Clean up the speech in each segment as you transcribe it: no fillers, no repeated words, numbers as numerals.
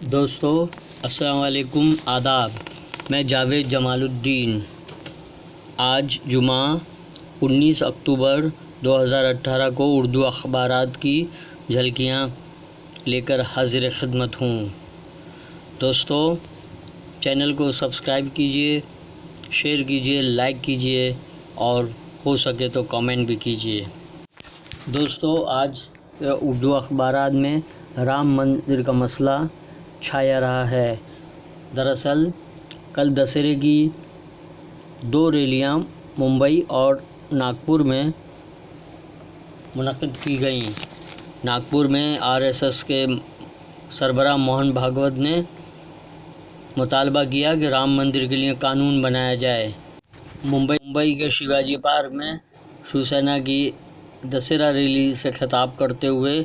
دوستو السلام علیکم، آداب۔ میں جاوید جمال الدین آج جمعہ 19 اکتوبر 2018 کو اردو اخبارات کی جھلکیاں لے کر حاضر خدمت ہوں۔ دوستو چینل کو سبسکرائب کیجئے، شیئر کیجئے، لائک کیجئے اور ہو سکے تو کامنٹ بھی کیجئے۔ دوستو آج اردو اخبارات میں رام مندر کا مسئلہ چھایا رہا ہے۔ دراصل کل دسہرے کی 2 ریلیاں ممبئی اور ناگپور میں منعقد کی گئیں۔ ناگپور میں RSS کے سربراہ موہن بھاگوت نے مطالبہ کیا کہ رام مندر کے لیے قانون بنایا جائے۔ ممبئی کے شیواجی پارک میں شیوسینا کی دسہرہ ریلی سے خطاب کرتے ہوئے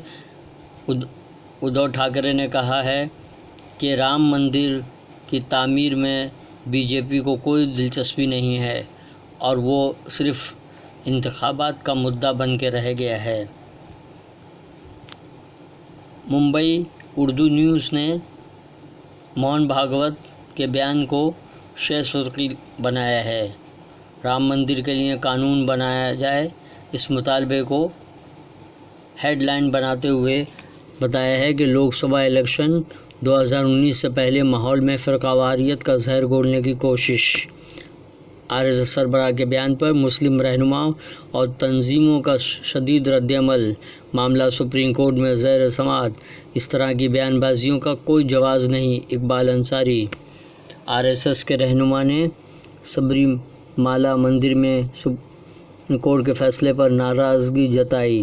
ادھو ٹھاکرے نے کہا ہے کہ رام مندر کی تعمیر میں BJP کو کوئی دلچسپی نہیں ہے اور وہ صرف انتخابات کا مدعا بن کے رہ گیا ہے۔ ممبئی اردو نیوز نے موہن بھاگوت کے بیان کو شہ سرخی بنایا ہے۔ رام مندر کے لیے قانون بنایا جائے، اس مطالبے کو ہیڈ لائن بناتے ہوئے بتایا ہے کہ لوک سبھا الیکشن 2019 سے پہلے ماحول میں فرقہ واریت کا زہر گھولنے کی کوشش۔ RSS سربراہ کے بیان پر مسلم رہنماؤں اور تنظیموں کا شدید رد عمل۔ معاملہ سپریم کورٹ میں زیر سماعت۔ اس طرح کی بیان بازیوں کا کوئی جواز نہیں۔ اقبال انصاری۔ RSS کے رہنما نے سبری مالا مندر میں سپریم کورٹ کے فیصلے پر ناراضگی جتائی۔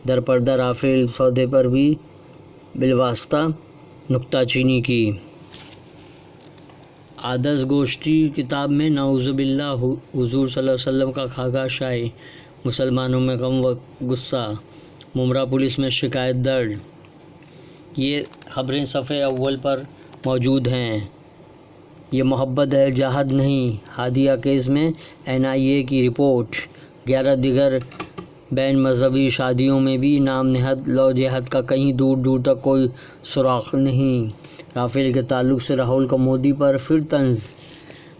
درپردہ رافیل سودے پر بھی بالواسطہ نکتہ چینی کی۔ آدرش گوشٹی کتاب میں نعوذ باللہ حضور صلی اللہ علیہ وسلم کا خاکہ شائع، مسلمانوں میں غم و غصہ، ممرا پولیس میں شکایت درج۔ یہ خبریں صفحے اول پر موجود ہیں۔ یہ محبت ہے جہاد نہیں۔ ہادیہ کیس میں NIA کی رپورٹ۔ 11 دیگر بین مذہبی شادیوں میں بھی نام نہاد لو جہاد کا کہیں دور دور تک کوئی سراغ نہیں۔ رافیل کے تعلق سے راہل کا مودی پر پھر طنز۔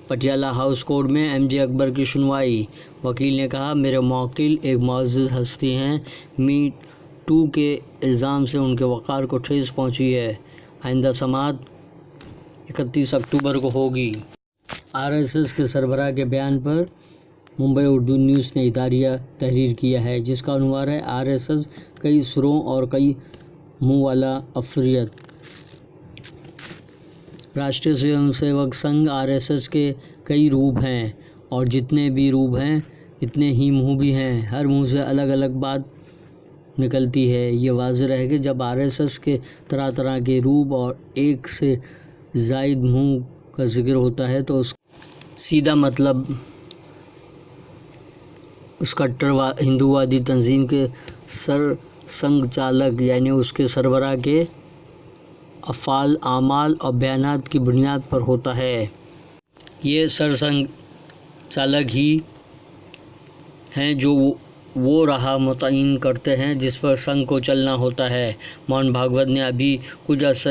پٹیالہ ہاؤس کورٹ میں MJ اکبر کی سنوائی۔ وکیل نے کہا میرے موکل ایک معزز ہستی ہیں، می ٹو کے الزام سے ان کے وقار کو ٹھیس پہنچی ہے۔ آئندہ سماعت 31 اکتوبر کو ہوگی۔ RSS کے سربراہ کے بیان پر ممبئی اردو نیوز نے اداریہ تحریر کیا ہے، جس کا عنوان ہے RSS کئی سروں اور کئی منہ والا عفریت۔ راشٹریہ سویم سیوک سنگھ RSS کے کئی روپ ہیں اور جتنے بھی روپ ہیں اتنے ہی منہ بھی ہیں۔ ہر منہ سے الگ الگ بات نکلتی ہے۔ یہ واضح ہے کہ جب RSS کے طرح طرح کے روپ اور ایک سے زائد منہ کا ذکر ہوتا ہے تو اس کا سیدھا مطلب اس کٹر ہندووادی تنظیم کے سرسنگھ چالک یعنی اس کے سربراہ کے افعال، اعمال اور بیانات کی بنیاد پر ہوتا ہے۔ یہ سرسنگھ چالک ہی ہیں جو وہ راہ متعین کرتے ہیں جس پر سنگھ کو چلنا ہوتا ہے۔ موہن بھاگوت نے ابھی کچھ عرصہ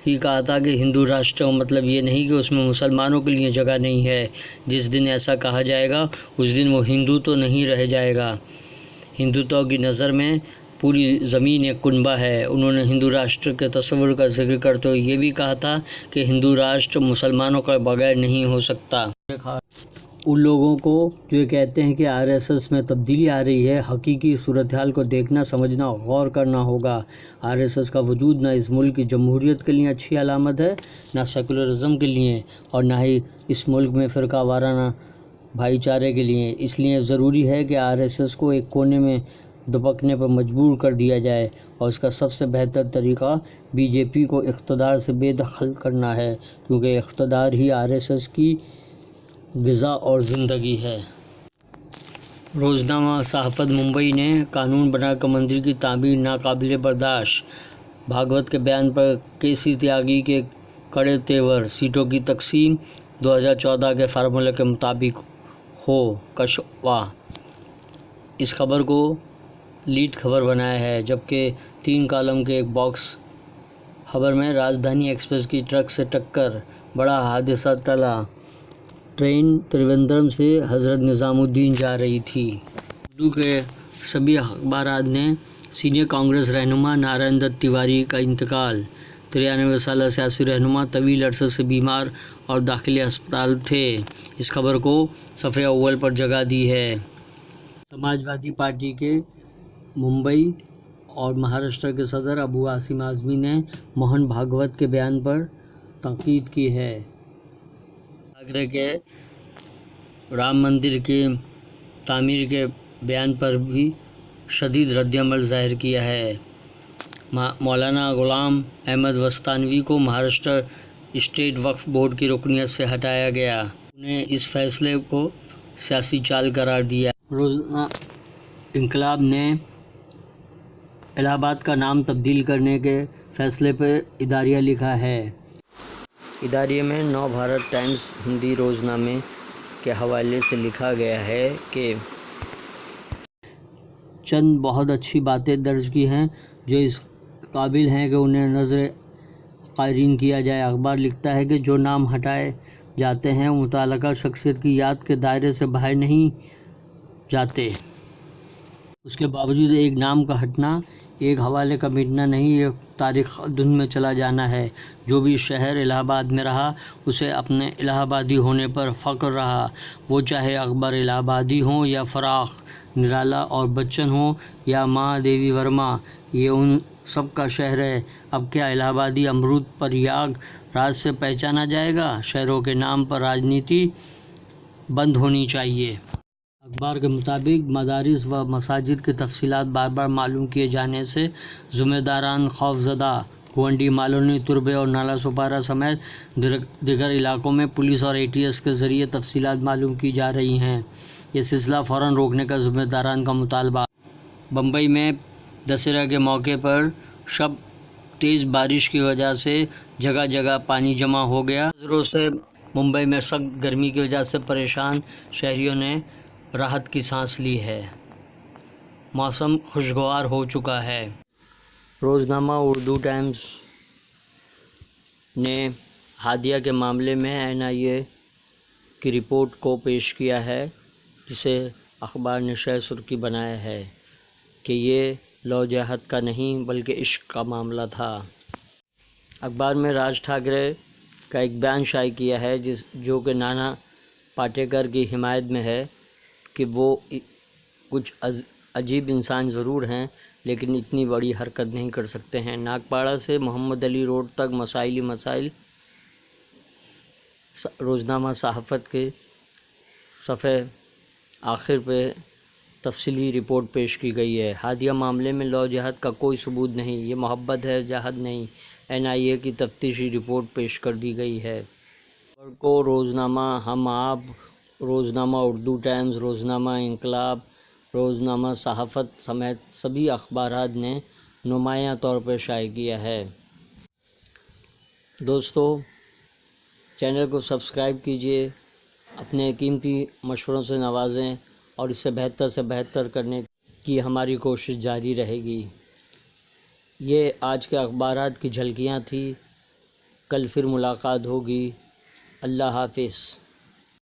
ہی کہا تھا کہ ہندو راشٹر کا مطلب یہ نہیں کہ اس میں مسلمانوں کے لیے جگہ نہیں ہے۔ جس دن ایسا کہا جائے گا اس دن وہ ہندو تو نہیں رہ جائے گا۔ ہندوتو کی نظر میں پوری زمین ایک کنبہ ہے۔ انہوں نے ہندو راشٹر کے تصور کا ذکر کرتے ہوئے یہ بھی کہا تھا کہ ہندو راشٹر مسلمانوں کے بغیر نہیں ہو سکتا۔ ان لوگوں کو جو یہ کہتے ہیں کہ RSS میں تبدیلی آ رہی ہے، حقیقی صورتحال کو دیکھنا، سمجھنا، غور کرنا ہوگا۔ RSS کا وجود نہ اس ملک کی جمہوریت کے لیے اچھی علامت ہے، نہ سیکولرزم کے لیے اور نہ ہی اس ملک میں فرقہ وارانہ بھائی چارے کے لیے۔ اس لیے ضروری ہے کہ RSS کو ایک کونے میں دبکنے پر مجبور کر دیا جائے اور اس کا سب سے بہتر طریقہ BJP کو اقتدار سے بے دخل کرنا ہے، کیونکہ اقتدار ہی RSS کی غذا اور زندگی ہے۔ روزنامہ صحافت ممبئی نے قانون بنا کر مندر کی تعمیر ناقابل برداشت۔ بھاگوت کے بیان پر KC تیاگی کے کڑے تیور۔ سیٹوں کی تقسیم 2014 کے فارمولہ کے مطابق ہو۔ کشواہا۔ اس خبر کو لیڈ خبر بنایا ہے، جبکہ 3 کالم کے ایک باکس خبر میں راجدھانی ایکسپریس کی ٹرک سے ٹکر، بڑا حادثہ ٹلا۔ ٹرین تریویندرم سے حضرت نظام الدین جا رہی تھی۔ اردو کے سبھی اخبارات نے سینئر کانگریس رہنما نارائن دت تیواری کا انتقال۔ 93 سالہ سیاسی رہنما طویل عرصے سے بیمار اور داخلی ہسپتال تھے۔ اس خبر کو صفحہ اول پر جگہ دی ہے۔ سماجوادی پارٹی کے ممبئی اور مہاراشٹر کے صدر ابو عاصم اعظمی نے موہن بھاگوت کے بیان پر تنقید کی ہے۔ آگرہ کے رام مندر کی تعمیر کے بیان پر بھی شدید رد عمل ظاہر کیا ہے۔ مولانا غلام احمد وستانوی کو مہاراشٹر اسٹیٹ وقف بورڈ کی رکنیت سے ہٹایا گیا۔ انہوں نے اس فیصلے کو سیاسی چال قرار دیا۔ روزنامہ انقلاب نے الہ آباد کا نام تبدیل کرنے کے فیصلے پر اداریہ لکھا ہے۔ اداریہ میں نو بھارت ٹائمز ہندی روزنامے کے حوالے سے لکھا گیا ہے کہ چند بہت اچھی باتیں درج کی ہیں جو اس قابل ہیں کہ انہیں نظر قارئین کیا جائے۔ اخبار لکھتا ہے کہ جو نام ہٹائے جاتے ہیں متعلقہ شخصیت کی یاد کے دائرے سے باہر نہیں جاتے۔ اس کے باوجود ایک نام کا ہٹنا ایک حوالے کا مٹنا نہیں، یہ تاریخ دھن میں چلا جانا ہے۔ جو بھی شہر الہ آباد میں رہا اسے اپنے الہ آبادی ہونے پر فخر رہا، وہ چاہے اکبر الہ آبادی ہوں یا فراق، نرالا اور بچن ہوں یا ماں دیوی ورما، یہ ان سب کا شہر ہے۔ اب کیا الہ آبادی امرود پر یاگ راج سے پہچانا جائے گا؟ شہروں کے نام پر راجنیتی بند ہونی چاہیے۔ اخبار کے مطابق مدارس و مساجد کی تفصیلات بار بار معلوم کیے جانے سے ذمہ داران خوف زدہ۔ گونڈی، مالونی، تربے اور نالا سپارہ سمیت دیگر علاقوں میں پولیس اور ATS کے ذریعے تفصیلات معلوم کی جا رہی ہیں۔ یہ سلسلہ فوراً روکنے کا ذمہ داران کا مطالبہ۔ بمبئی میں دسہرہ کے موقع پر شب تیز بارش کی وجہ سے جگہ جگہ پانی جمع ہو گیا۔ نظروں سے ممبئی میں سخت گرمی کی وجہ سے پریشان شہریوں نے راحت کی سانس لی ہے۔ موسم خوشگوار ہو چکا ہے۔ روزنامہ اردو ٹائمز نے ہادیہ کے معاملے میں NIA کی رپورٹ کو پیش کیا ہے، جسے اخبار نے شہ سرخی بنایا ہے کہ یہ لو جہاد کا نہیں بلکہ عشق کا معاملہ تھا۔ اخبار میں راج ٹھاکرے کا ایک بیان شائع کیا ہے جو کہ نانا پاٹیکر کی حمایت میں ہے کہ وہ کچھ عجیب انسان ضرور ہیں لیکن اتنی بڑی حرکت نہیں کر سکتے ہیں۔ ناگپاڑا سے محمد علی روڈ تک مسائل ہی مسائل۔ روزنامہ صحافت کے صفحے آخر پہ تفصیلی رپورٹ پیش کی گئی ہے۔ ہادیہ معاملے میں لو جہاد کا کوئی ثبوت نہیں، یہ محبت ہے، جہاد نہیں۔ NIA کی تفتیشی رپورٹ پیش کر دی گئی ہے۔ خبر کو روزنامہ ہم آپ، روزنامہ اردو ٹائمز، روزنامہ انقلاب، روزنامہ صحافت سمیت سبھی اخبارات نے نمایاں طور پر شائع کیا ہے۔ دوستو، چینل کو سبسکرائب کیجیے، اپنے قیمتی مشوروں سے نوازیں اور اسے بہتر سے بہتر کرنے کی ہماری کوشش جاری رہے گی۔ یہ آج کے اخبارات کی جھلکیاں تھیں، کل پھر ملاقات ہوگی۔ اللہ حافظ۔